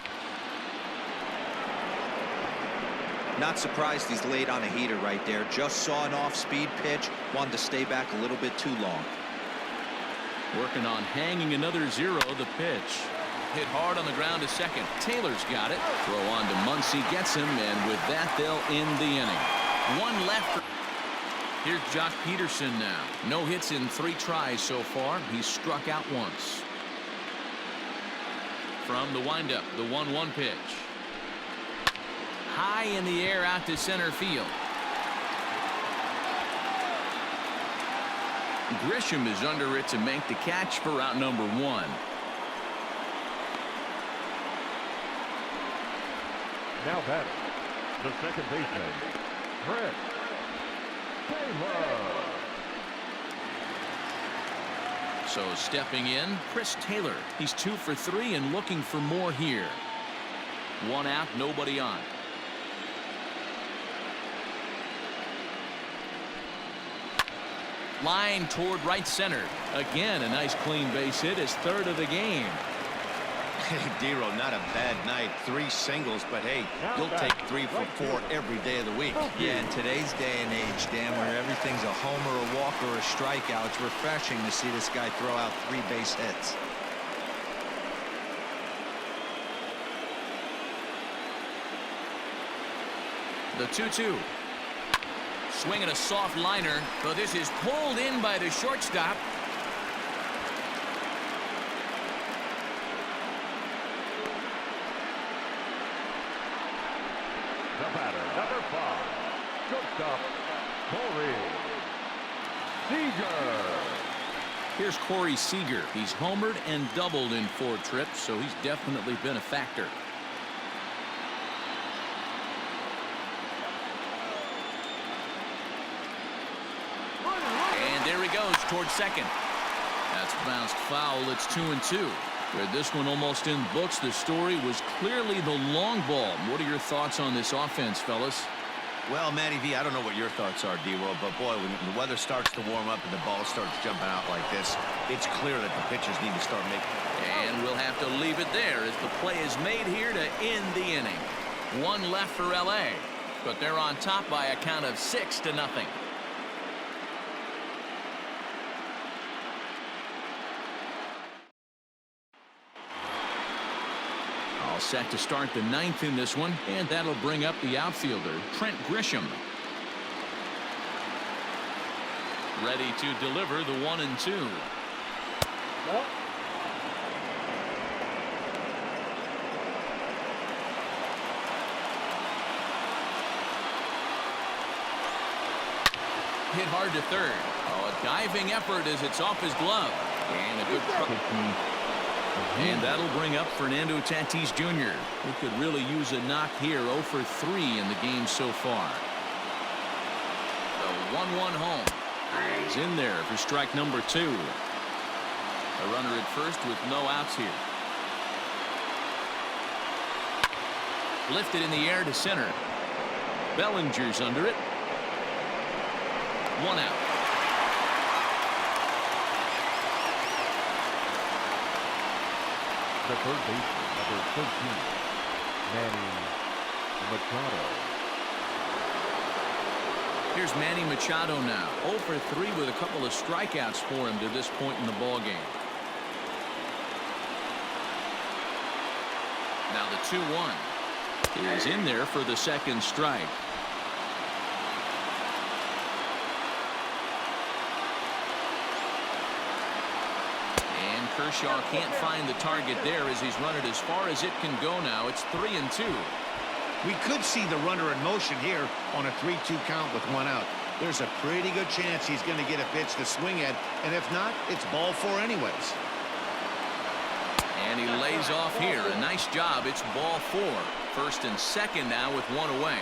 [SPEAKER 3] Not surprised he's laid on a heater right there. Just saw an off-speed pitch. Wanted to stay back a little bit too long.
[SPEAKER 1] Working on hanging another 0. The pitch. Hit hard on the ground to second. Taylor's got it. Throw on to Muncy. Gets him. And with that, they'll end the inning. 1 left. Here's Jock Peterson now. No hits in 3 tries so far. He's struck out once. From the windup, the 1-1 pitch. High in the air out to center field. Grisham is under it to make the catch for out number 1.
[SPEAKER 4] Now batting, the second baseman, Chris Taylor.
[SPEAKER 1] So stepping in, Chris Taylor. He's 2 for 3 and looking for more here. 1 out, nobody on. Line toward right center. Again, a nice clean base hit, his 3rd of the game.
[SPEAKER 2] Hey, Dero, not a bad night. 3 singles, but hey, you'll take 3 for 4 every day of the week.
[SPEAKER 3] Yeah, in today's day and age, Dan, where everything's a homer, a walk, or a strikeout, it's refreshing to see this guy throw out 3 base hits.
[SPEAKER 1] The 2-2. Swinging a soft liner, but this is pulled in by the shortstop.
[SPEAKER 4] The batter, number 5, shortstop, Corey Seager.
[SPEAKER 1] Here's Corey Seager. He's homered and doubled in 4 trips, so he's definitely been a factor. And there he goes towards second. That's bounced foul. It's 2-2. With this one almost in books, the story was clearly the long ball. What are your thoughts on this offense, fellas?
[SPEAKER 2] Well, Matty V, I don't know what your thoughts are, D-Roll, but boy, when the weather starts to warm up and the ball starts jumping out like this, it's clear that the pitchers need to start making.
[SPEAKER 1] And we'll have to leave it there as the play is made here to end the inning. 1 left for LA, but they're on top by a count of 6-0. All set to start the 9th in this one, and that'll bring up the outfielder, Trent Grisham. Ready to deliver the 1-2. Hit hard to third. Oh, a diving effort as it's off his glove. And a good and that'll bring up Fernando Tatis Jr., who could really use a knock here. 0 for 3 in the game so far. The 1-1 home. He's in there for strike number 2. A runner at first with no outs here. Lifted in the air to center. Bellinger's under it. 1 out.
[SPEAKER 4] The third baseman, number 13, Manny Machado.
[SPEAKER 1] Here's Manny Machado now. 0 for 3 with a couple of strikeouts for him to this point in the ball game. Now the 2-1 is in there for the 2nd strike. Kershaw can't find the target there as he's run it as far as it can go now. It's 3-2.
[SPEAKER 2] We could see the runner in motion here on a 3-2 count with 1 out. There's a pretty good chance he's going to get a pitch to swing at, and if not, it's ball 4 anyways.
[SPEAKER 1] And he lays off here. A nice job. It's ball 4. 1st and 2nd now with 1 away.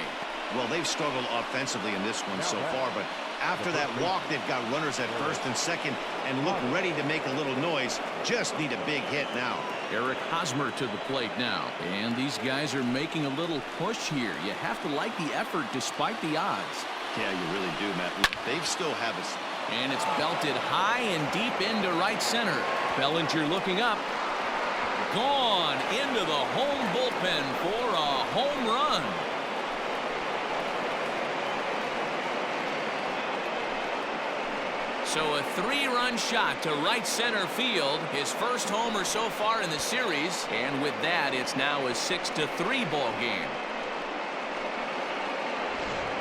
[SPEAKER 2] Well, they've struggled offensively in this one so far, but after that walk, they've got runners at 1st and 2nd and look ready to make a little noise. Just need a big hit now.
[SPEAKER 1] Eric Hosmer to the plate now. And these guys are making a little push here. You have to like the effort despite the odds.
[SPEAKER 2] Yeah, you really do, Matt. They still have us.
[SPEAKER 1] And it's belted high and deep into right center. Bellinger looking up. Gone into the home bullpen for a home run. So a 3-run shot to right center field. His first homer so far in the series. And with that, it's now a 6-3 ball game.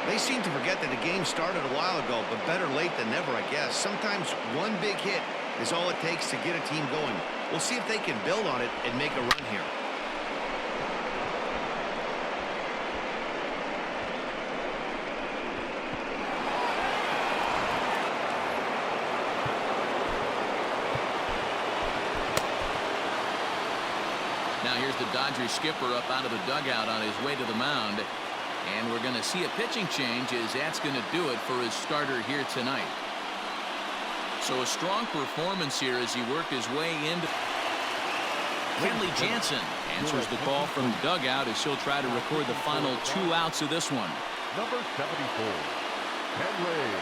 [SPEAKER 2] They seem to forget that the game started a while ago, but better late than never, I guess. Sometimes one big hit is all it takes to get a team going. We'll see if they can build on it and make a run here.
[SPEAKER 1] Now here's the Dodgers skipper up out of the dugout on his way to the mound. And we're going to see a pitching change as that's going to do it for his starter here tonight. So a strong performance here as he worked his way into. Kenley Jansen answers the call from dugout as he'll try to record the final 2 outs of this one.
[SPEAKER 4] Number 74, Kenley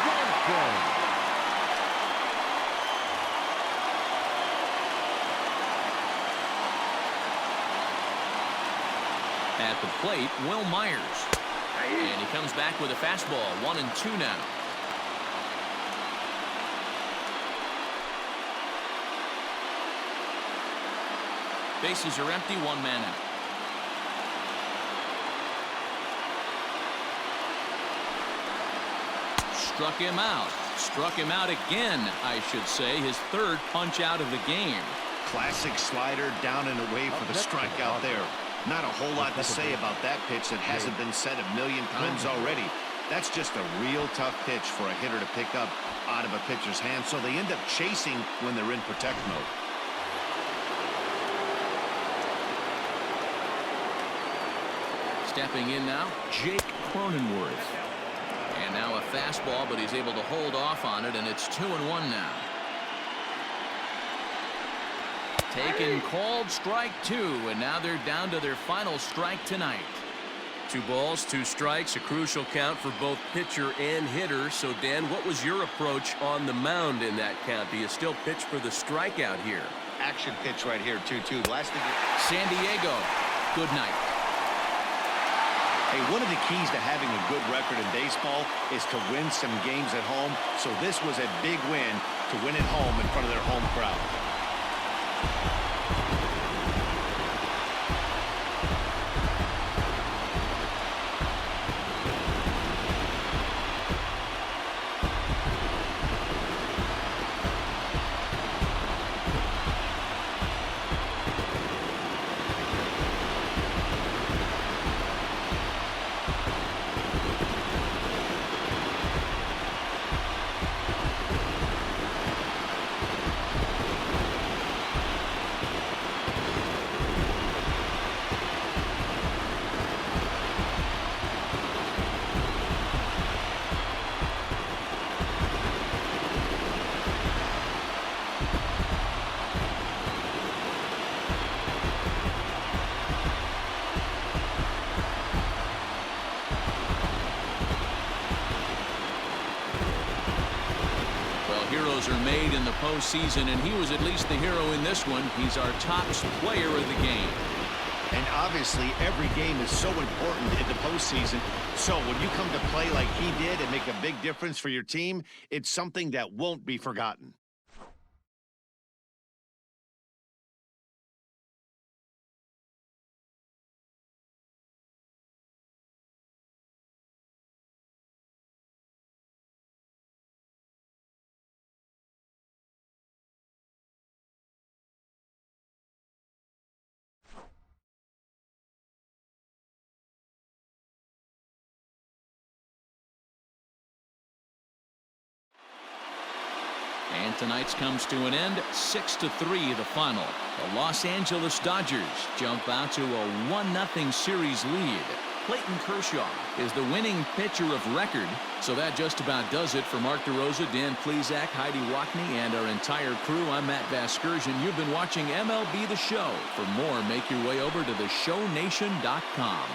[SPEAKER 4] Jansen.
[SPEAKER 1] At the plate, Will Myers. And he comes back with a fastball, 1-2 now. Bases are empty, 1 man out. Struck him out. Struck him out again, I should say. His 3rd punch out of the game.
[SPEAKER 2] Classic slider down and away for the strikeout there. Not a whole lot to say about that pitch that hasn't been said a million times already. That's just a real tough pitch for a hitter to pick up out of a pitcher's hand, so they end up chasing when they're in protect mode.
[SPEAKER 1] Stepping in now, Jake Cronenworth. And now a fastball, but he's able to hold off on it, and it's 2-1 now. Taken, called, strike 2, and now they're down to their final strike tonight.
[SPEAKER 6] 2 balls, 2 strikes, a crucial count for both pitcher and hitter. So, Dan, what was your approach on the mound in that count? Do you still pitch for the strikeout here?
[SPEAKER 2] Action pitch right here, 2-2.
[SPEAKER 1] San Diego, good night.
[SPEAKER 2] Hey, one of the keys to having a good record in baseball is to win some games at home. So this was a big win to win at home in front of their home crowd.
[SPEAKER 1] Heroes are made in the postseason, and he was at least the hero in this one. He's our top player of the game.
[SPEAKER 2] And obviously, every game is so important in the postseason. So when you come to play like he did and make a big difference for your team, it's something that won't be forgotten.
[SPEAKER 1] And tonight's comes to an end, 6-3 the final. The Los Angeles Dodgers jump out to a 1-0 series lead. Clayton Kershaw is the winning pitcher of record. So that just about does it for Mark DeRosa, Dan Plesac, Heidi Wackney, and our entire crew. I'm Matt Vasgersian. You've been watching MLB The Show. For more, make your way over to theshownation.com.